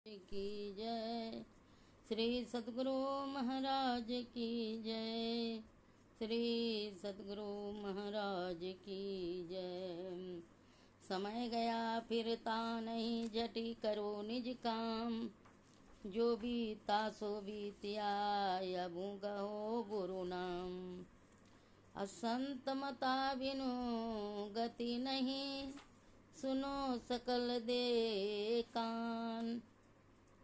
की जय। श्री सद्गुरु महाराज की जय। श्री सद्गुरु महाराज की जय। समय गया फिरता नहीं, झटी करो निज काम। जो बीता सो बीतिया, अबू गहो गुरु नाम। असंत मता बिनु गति नहीं, सुनो सकल दे कान।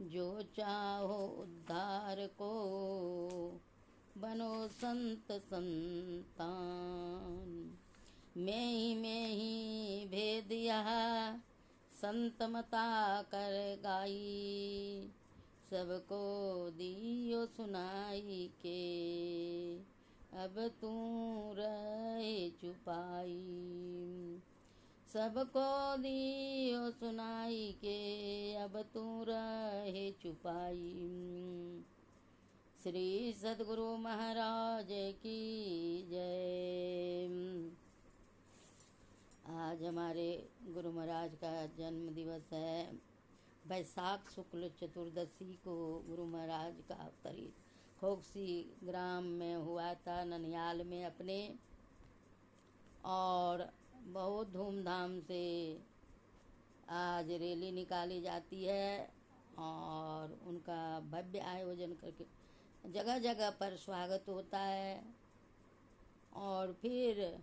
जो चाहो उद्धार को, बनो संत संतान। में ही भेद यह संत मता कर गाई। सबको दियो सुनाई के, अब तू रहे छुपाई। सबको दियो सुनाई के, अब तू रहे छुपाई। श्री सद्गुरु महाराज की जय। आज हमारे गुरु महाराज का जन्म दिवस है। वैशाख शुक्ल चतुर्दशी को गुरु महाराज का अवतरित खोकसी ग्राम में हुआ था, ननिहाल में अपने। और बहुत धूमधाम से आज रैली निकाली जाती है और उनका भव्य आयोजन करके जगह जगह पर स्वागत होता है। और फिर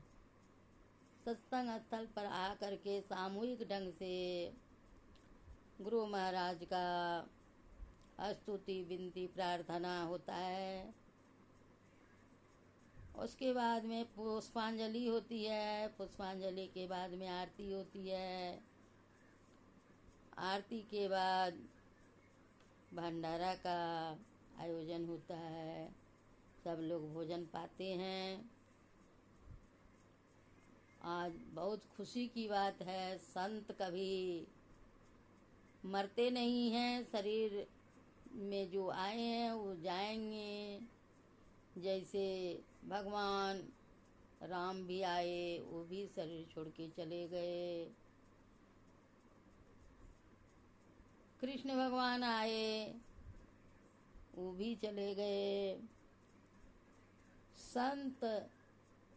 सत्संग स्थल पर आकर के सामूहिक ढंग से गुरु महाराज का स्तुति विनती प्रार्थना होता है। उसके बाद में पुष्पांजलि होती है। पुष्पांजलि के बाद में आरती होती है। आरती के बाद भंडारा का आयोजन होता है। सब लोग भोजन पाते हैं। आज बहुत खुशी की बात है। संत कभी मरते नहीं हैं। शरीर में जो आए हैं वो जाएंगे। जैसे भगवान राम भी आए, वो भी शरीर छोड़ के चले गए। कृष्ण भगवान आए, वो भी चले गए। संत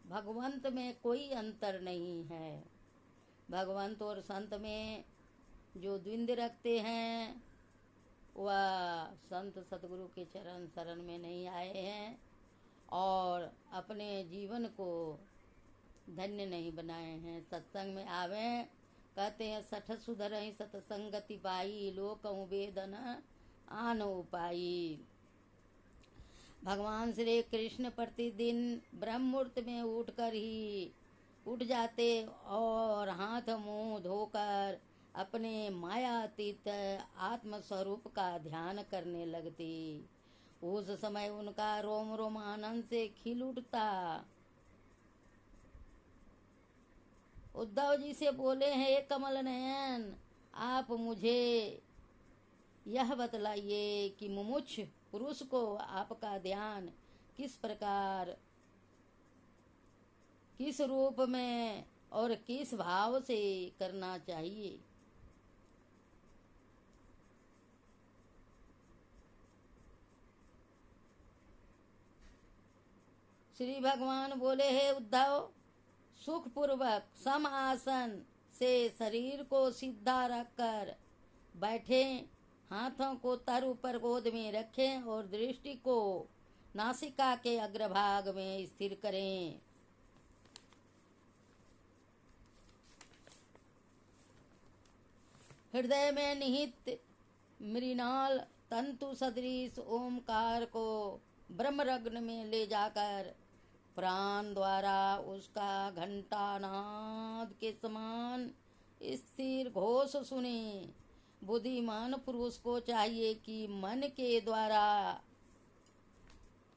भगवंत में कोई अंतर नहीं है। भगवंत और संत में जो द्वंद्व रखते हैं, वह संत सतगुरु के चरण शरण में नहीं आए हैं और अपने जीवन को धन्य नहीं बनाए हैं। सत्संग में आवे, कहते हैं सठ सुधरहि सतसंगति पाई, लोक वेदन आन उपाई। भगवान श्री कृष्ण प्रतिदिन ब्रह्म मुहूर्त में उठ जाते और हाथ मुंह धोकर अपने मायातीत आत्म स्वरूप का ध्यान करने लगते। उस समय उनका रोम रोम आनंद से खिल उठता। उद्धव जी से बोले हैं, हे कमल नयन, आप मुझे यह बतलाइए कि मुमुक्ष पुरुष को आपका ध्यान किस प्रकार, किस रूप में और किस भाव से करना चाहिए। श्री भगवान बोले, हे उद्धव, सुख पूर्वक सम आसन से शरीर को सीधा रखकर बैठे, हाथों को तर ऊपर गोद में रखें और दृष्टि को नासिका के अग्रभाग में स्थिर करें। हृदय में निहित मृणाल तंतु सदृश ओमकार को ब्रह्मरग्न में ले जाकर प्राण द्वारा उसका घंटानाद के समान स्थिर घोष सुने। बुद्धिमान पुरुष को चाहिए कि मन के द्वारा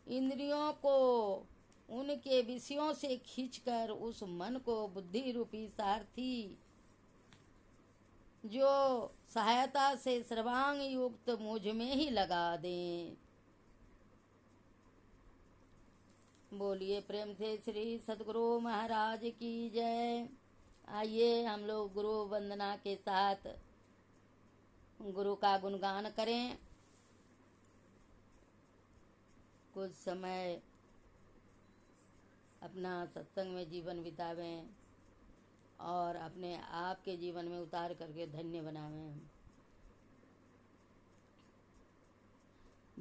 इंद्रियों को उनके विषयों से खींचकर उस मन को बुद्धि रूपी सारथी जो सहायता से सर्वांग युक्त मुझ में ही लगा दें। बोलिए प्रेम से श्री सद्गुरु महाराज की जय। आइए हम लोग गुरु वंदना के साथ गुरु का गुणगान करें, कुछ समय अपना सत्संग में जीवन बितावें और अपने आप के जीवन में उतार करके धन्य बनावें।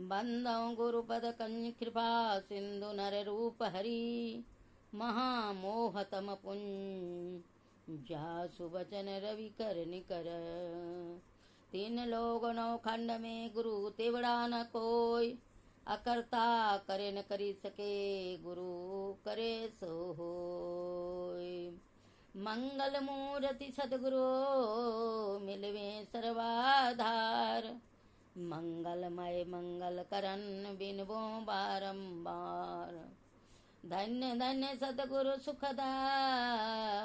बंदौ गुरुपद कंज कृपा सिंधु नर रूप हरि, महामोहतम पुंज जासु वचन रवि कर निकर। तीन लोग नौ खंड में गुरु तेवड़ा न कोई, अकर्ता करे न करी सके गुरु करे सो होय। मंगल मूर्ति सदगुरु मिलवे सर्वाधार, मंगलमय मंगल करन बिनबो बारंबार। धन्य धन्य सतगुरु सुखदा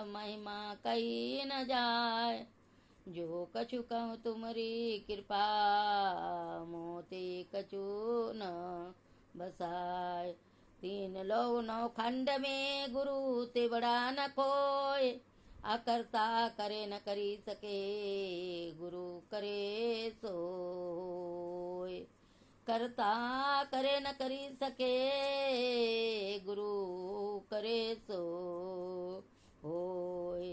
महिमा कही न जाय, जो कछु कहूँ तुमरी कृपा मोते कछु न बसाय। तीन लोग नौ खंड में गुरु ते बड़ा न कोय, अकर्ता करे न करी सके गुरु करे सोय। करता करे न करी सके गुरु करे सो होय।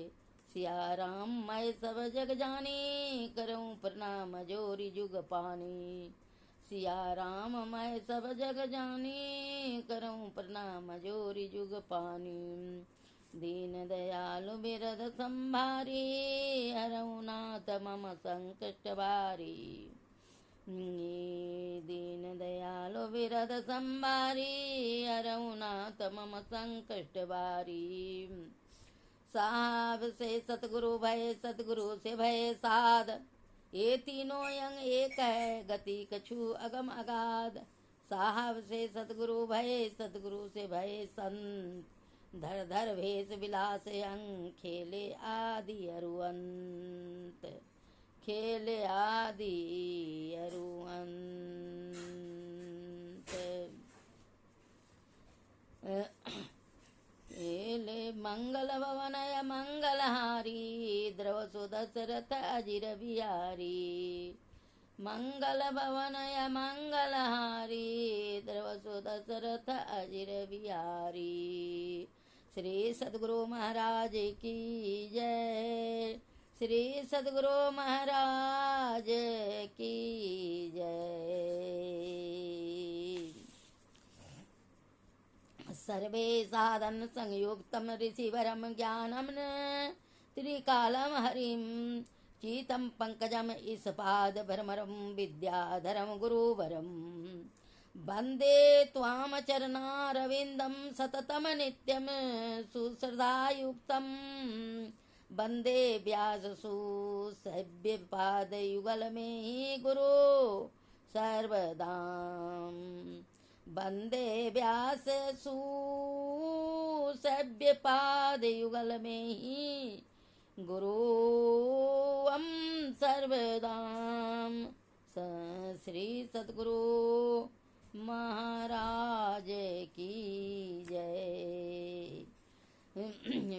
सिया राम मैं सब जग जानी, करूं प्रणाम जोरी जुग पानी। सिया राम मैं सब जग जानी, करूं प्रणाम जोरी जुग पानी। दीन दयालु बिरद संभारी, हरऊ नाथ मम संकट भारी। दीन दयालु बिरद संभारी, हरऊ नाथ मम संकट भारी। साहब से सतगुरु भय, सतगुरु से भय साध, ये तीनों यंग एक है गति कछु अगम अगाध। साहब से सतगुरु भय, सतगुरु से भय संत, धर धर भेष विलास अंग, खेले आदि अरुअंत, खेले आदि अरुअंत। खेले मंगल भवनय मंगलहारी, द्रव सुदशरथ अजिर बिहारी। मंगल भवनय मंगलहारी, द्रव सुदशरथ अजिर बिहारी। श्री सद्गुरु महाराज की जय, श्री सद्गुरु महाराज की जय। सर्वे साधन संयुक्तम ऋषिवरम ज्ञानम त्रिकालम हरिम, चीतम पंकजम इसपाद भ्रमरम विद्याधरम गुरुवरम। वंदे त्वाम चरणारविंदम सततम नित्यम सुश्रद्धायुक्तम, वंदे व्यास सुसेव्य पाद युगल में ही गुरु सर्वदाम। वंदे व्यास सुसेव्य पाद युगल में ही गुरुम सर्वदाम। श्री सद्गुरु महाराज की जय।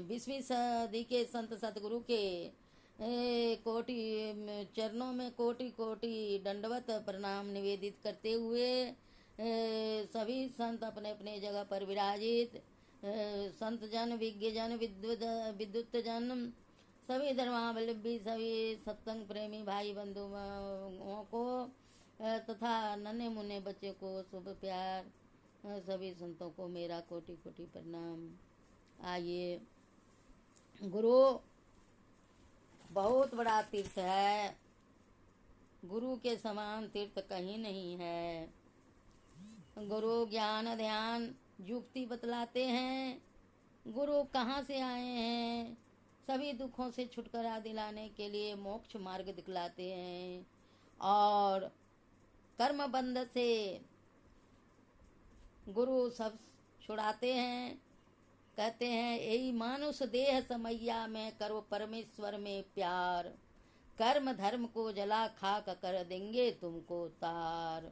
20वीं सदी के संत सतगुरु के कोटि चरणों में कोटि कोटि दंडवत प्रणाम निवेदित करते हुए सभी संत अपने अपने जगह पर विराजित, संत जन, विज्ञ जन, विद्युत जन, सभी धर्मावलंबी, सभी सत्संग प्रेमी भाई बंधुओं को तथा नन्हे मुन्ने बच्चे को शुभ प्यार, सभी संतों को मेरा कोटि कोटि प्रणाम। आइए, गुरु बहुत बड़ा तीर्थ है, गुरु के समान तीर्थ कहीं नहीं है। गुरु ज्ञान ध्यान युक्ति बतलाते हैं, गुरु कहाँ से आए हैं, सभी दुखों से छुटकारा दिलाने के लिए मोक्ष मार्ग दिखलाते हैं और कर्म बंध से गुरु सब छुड़ाते हैं। कहते हैं यही मानुष देह समैया में करो परमेश्वर में प्यार, कर्म धर्म को जला खाक कर देंगे तुमको तार।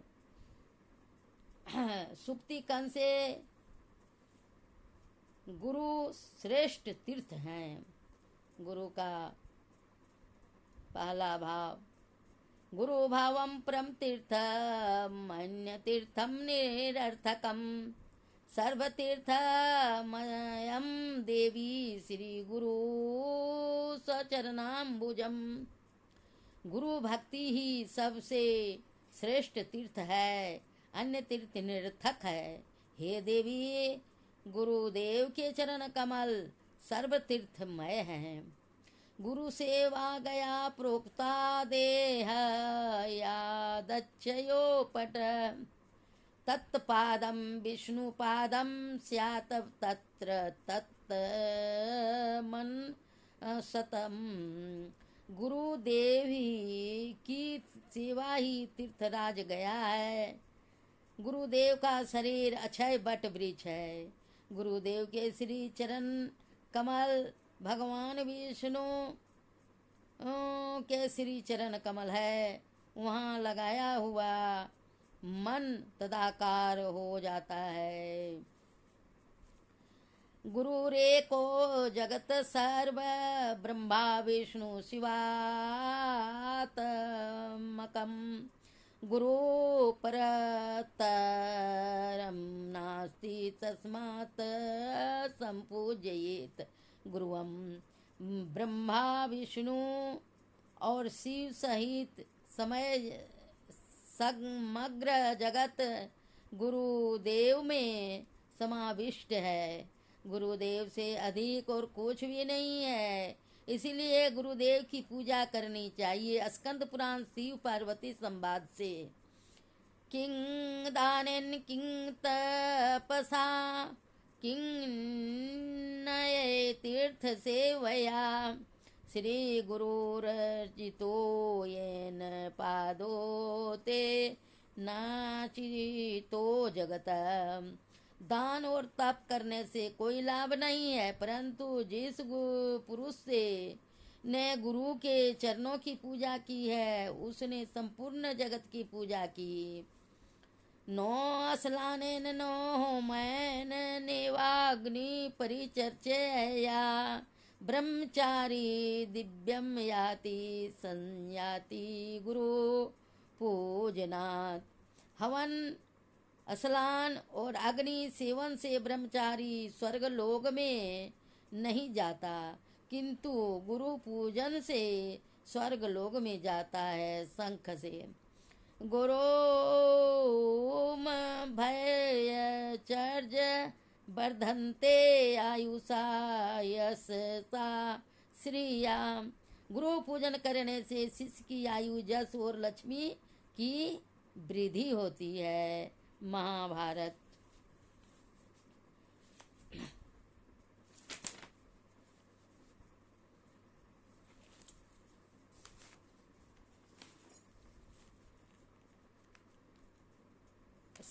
सुक्ति कन से गुरु श्रेष्ठ तीर्थ हैं। गुरु का पहला भाव गुरु भावं परम तीर्थमन्य तीर्थम निरर्थकम सर्वतीर्थमयं देवी श्री गुरु सचरणाम्बुजम। गुरु भक्ति ही सबसे श्रेष्ठ तीर्थ है, अन्य तीर्थ निरर्थक है। हे देवी, गुरुदेव के चरण कमल सर्व तीर्थमय हैं। गुरु सेवा गया प्रोक्ता देह यादच्छयो पट तत्पादम विष्णुपादम स्यात् तत्र तत् मन सतम। गुरुदेव ही की सेवा ही तीर्थराज गया है। गुरुदेव का शरीर अक्षय बट वृक्ष है। गुरुदेव के श्री चरण कमल भगवान विष्णु के श्री चरण कमल है। वहाँ लगाया हुआ मन तदाकार हो जाता है। गुरु रे को जगत सर्व ब्रह्मा विष्णु शिवात्मकम। गुरु परतरम नास्ति तस्मात् संपूजयेत गुरुवम। ब्रह्मा विष्णु और शिव सहित समय समग्र जगत गुरुदेव में समाविष्ट है। गुरुदेव से अधिक और कुछ भी नहीं है, इसीलिए गुरुदेव की पूजा करनी चाहिए। स्कंद पुराण शिव पार्वती संवाद से। किंग दानेन किंग तपसा किंग नये तीर्थ सेवया श्री गुरुरर्जितो येन पादो ते नाचितो जगत। दान और तप करने से कोई लाभ नहीं है, परंतु जिस पुरुष से ने गुरु के चरणों की पूजा की है उसने संपूर्ण जगत की पूजा की। नो असलानेन नो होमैन नेवाग्नि परिचर्चया ब्रह्मचारी दिव्यम याति संयाति गुरु पूजनात्। हवन, स्नान और अग्नि सेवन से ब्रह्मचारी स्वर्ग लोक में नहीं जाता, किंतु गुरु पूजन से स्वर्ग लोक में जाता है। शंख से गुरु भय चर्ज वर्धन्ते आयुषा यशसा श्रिया। गुरु पूजन करने से शिष्य की आयु, यश और लक्ष्मी की वृद्धि होती है। महाभारत।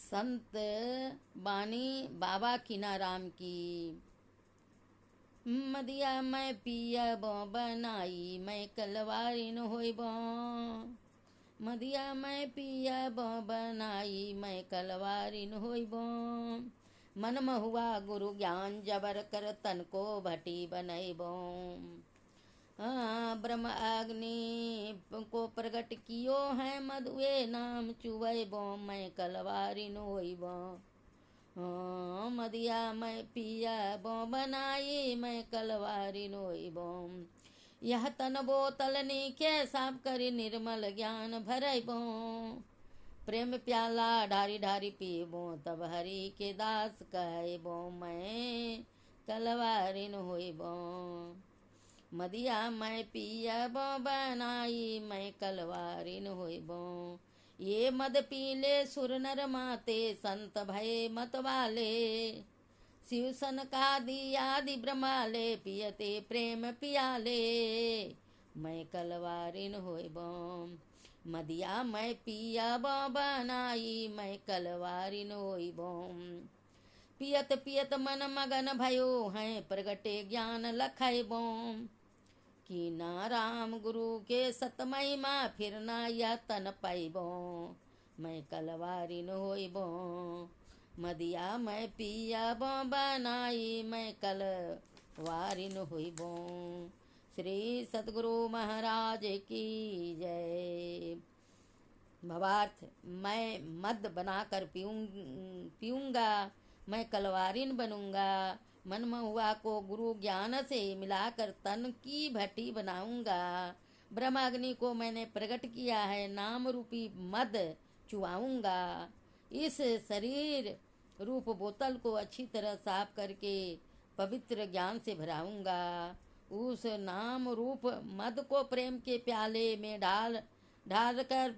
संत बानी बाबा कीनाराम की। मदिया मैं पिया बो बनाई मैं कलवारी न होई बो। मदिया मैं पिया बो बनाई मैं कलवारी न होई बो। मन में हुआ गुरु ज्ञान जबर कर तन को भटी बनई बो। ब्रह्म अग्नि को प्रगट कियो है मधुए नाम चुवै बो मैं कलवारी न होई बो। मदिया मैं पिया बो बनाई मैं कलवारी न होई बो। यह तन बोतल नीके साफ करी निर्मल ज्ञान भरई बो। प्रेम प्याला ढारी ढारी पीबो तब हरि के दास कहे बो मैं कलवारी न होई बो। मदिया मैं पिया बो बनाई मैं कलवारी न होई बो। ये मद पीले सुर नर माते संत भय मत वाले। शिव सनकादि आदि ब्रह्माले पियते प्रेम पियाले मैं कलवारी न होई बो। मदिया मैं पिया बो बनाई मैं कलवारी न होई बो। पियत पियत मन मगन भयो हैं प्रगटे ज्ञान लखै बो। कि ना राम गुरु के सत महिमा फिर ना यह तन पाइबो मैं कलवारी न होइबो। मदिया मैं पिया बो बनाई मैं कलवारी न होइबो। श्री सतगुरु महाराज की जय। भावार्थ, मैं मद बनाकर पीऊंगा, मैं कलवारिन बनूंगा, मन महुआ को गुरु ज्ञान से मिलाकर तन की भट्टी बनाऊंगा। ब्रह्माग्नि को मैंने प्रकट किया है, नाम रूपी मद चुआऊंगा। इस शरीर रूप बोतल को अच्छी तरह साफ करके पवित्र ज्ञान से भराऊंगा। उस नाम रूप मद को प्रेम के प्याले में ढाल ढाल कर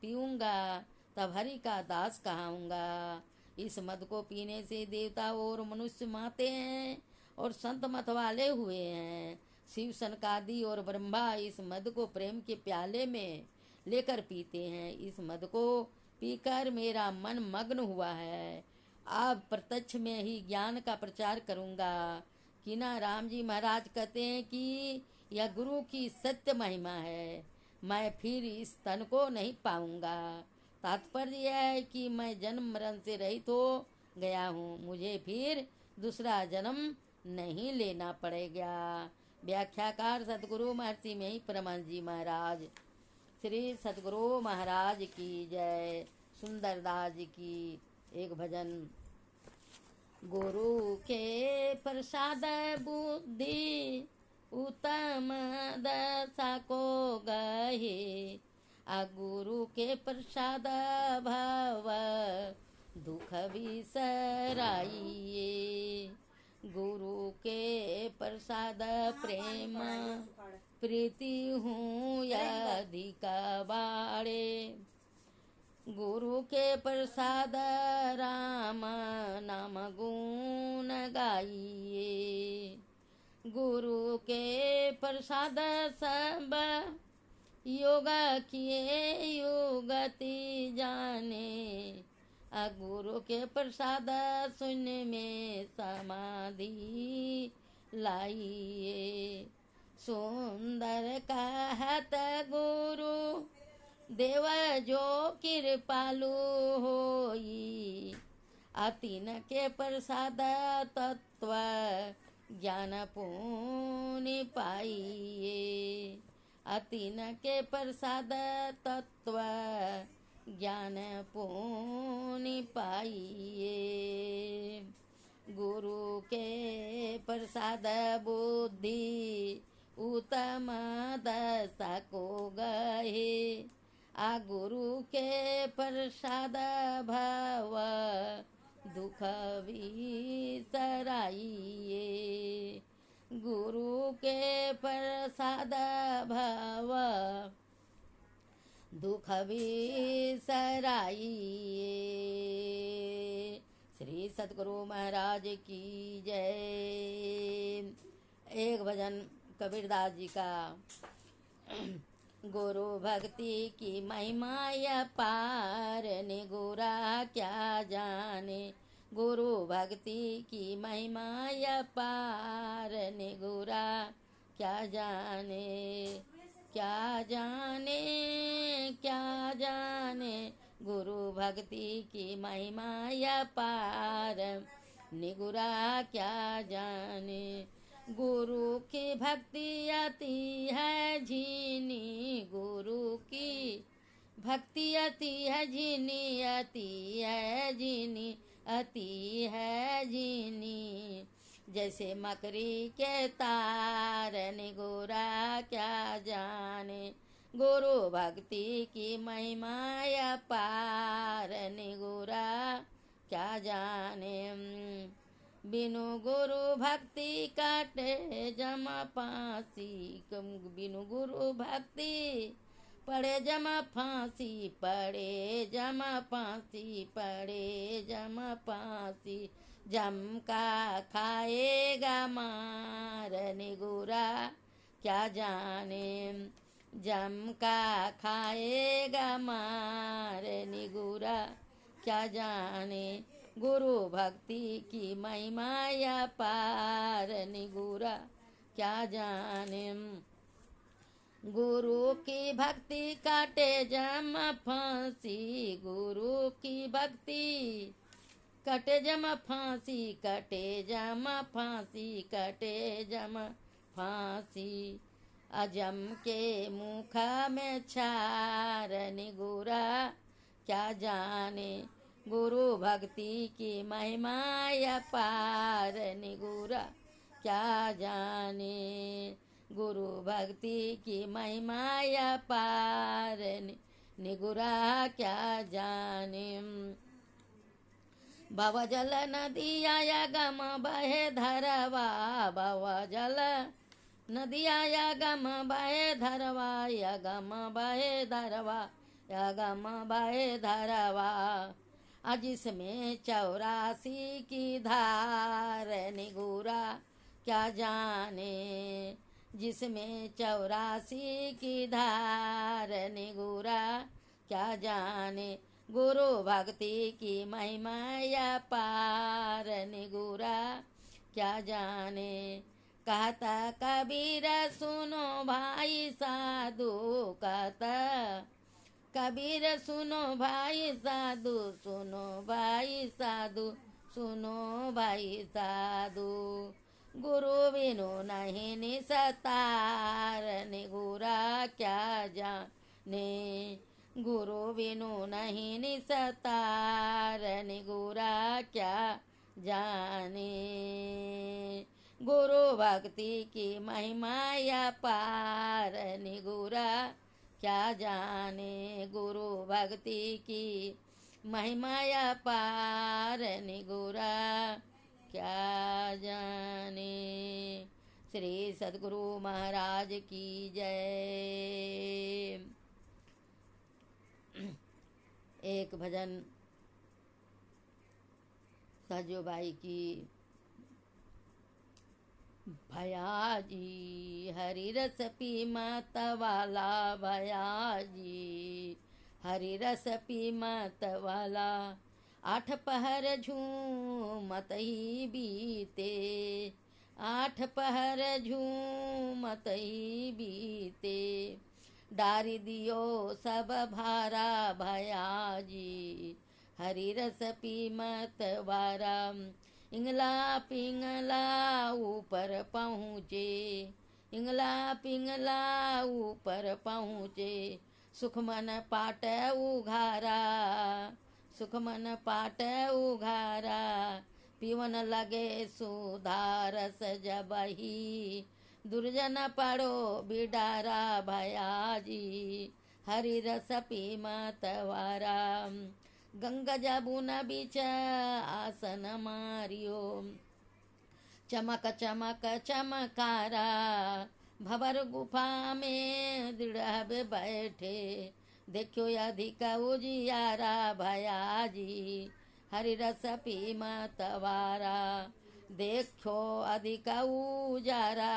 पीऊंगा, तब हरि का दास कहाऊंगा। इस मद को पीने से देवता और मनुष्य माते हैं और संत मत वाले हुए हैं। शिव सनकादि और ब्रह्मा इस मद को प्रेम के प्याले में लेकर पीते हैं। इस मद को पीकर मेरा मन मग्न हुआ है। अब प्रत्यक्ष में ही ज्ञान का प्रचार करूंगा। कीना राम जी महाराज कहते हैं कि यह गुरु की सत्य महिमा है। मैं फिर इस तन को नहीं पाऊंगा। तात्पर्य यह है कि मैं जन्म मरण से रहित हो गया हूँ, मुझे फिर दूसरा जन्म नहीं लेना पड़ेगा। व्याख्याकार सतगुरु महर्षि में ही परमहंस जी महाराज। श्री सतगुरु महाराज की जय। सुंदरदास जी की एक भजन। गुरु के प्रसाद बुद्धि उत्तम दशा को गहे, आ गुरु के प्रसाद भाव दुख बिसराइए। गुरु के प्रसाद प्रेम प्रीति हूँ अधिक बाड़े। गुरु के प्रसाद राम नाम गुण गाइए। गुरु के प्रसाद सब योग किए युगति जाने। गुरु के प्रसाद शून्य में समाधि लाइए। सुंदर कहत गुरु देव जो कृपालु होई। अतीन के प्रसाद तत्व ज्ञान पुण्य पाइए। अतीन के प्रसाद तत्व ज्ञान पुण्य पाइए। गुरु के प्रसाद बुद्धि उत्तम दशा को गहे। आ गुरु के प्रसाद भाव दुख बिसराइए। गुरु के प्रसाद भाव दुख बिसराइए। श्री सतगुरु महाराज की जय। एक भजन कबीरदास जी का। गुरु भक्ति की महिमा अपार, निगुरा क्या जाने। गुरु भक्ति की महिमा अपार, निगुरा क्या जाने। क्या जाने क्या जाने, गुरु भक्ति की महिमा अपार, निगुरा क्या जाने। गुरु की भक्ति अति है झीनी, गुरु की भक्ति अति है झीनी, अति है झीनी, अति है झीनी। जैसे मकड़ी के तार, निगुरा क्या जाने। गुरु भक्ति की महिमा अपार, निगुरा क्या जाने। बिनु गुरु भक्ति काटे जमा फांसी, बिनु गुरु भक्ति पड़े जमा फांसी, पड़े जमा फांसी, पड़े जमा फांसी। जम का खाएगा मार, निगुरा क्या जाने। जम का खाएगा मार, निगुरा क्या जाने। गुरु भक्ति की महिमा अपार, निगुरा क्या जाने। गुरु की भक्ति काटे जम फांसी, गुरु की भक्ति कटे जम फांसी, कटे जम फांसी, कटे जम फांसी। अजम के मुख में छार निगुरा क्या जाने गुरु भक्ति की महिमा अपार निगुरा क्या जाने गुरु भक्ति की महिमा अपार निगुरा क्या जाने भवजल नदिया गम बहे धरवा भवजल नदिया गम बहे धरवा गम बहे धरवा गम बहे धरवा जिसमें 84 की धार निगुरा क्या जाने जिसमें 84 की धार निगुरा क्या जाने गुरु भक्ति की महिमा अपार निगुरा क्या जाने कहता कबीर सुनो भाई साधु कहता कबीर सुनो भाई साधु सुनो भाई साधु सुनो भाई साधु गुरु बिनु नहीं निस्तार निगुरा क्या जाने गुरु बिनु नहीं निस्तार निगुरा क्या जाने गुरु भक्ति की महिमा अपार निगुरा क्या जाने गुरु भक्ति की महिमा अपार निगुरा क्या जाने। श्री सद्गुरु महाराज की जय। एक भजन सहजोबाई की। भयाजी हरि रस पी मत वाला भयाजी हरि रस पी मत वाला 8 पहर झूमत ही बीते 8 पहर झूमत ही बीते डारी दियो सब भारा भयाजी हरि रस पी मत वारा इंगला पिंगला ऊपर पहुँचे इंगला पिंगला ऊपर पहुँचे सुख मन पाट उघारा सुख मन पाट उघारा पीवन लगे सुधारस जबही दुर्जन पड़ो बिडारा भयाजी हरि रस पी मत वारा गंगा जमुना बीच आसन मारियो चमक चमक चमकारा भवर गुफा में दृढ़ बैठे देखो अधिक उजियारा भयाजी हरि रस पी मत वारा देखो अधिक उजारा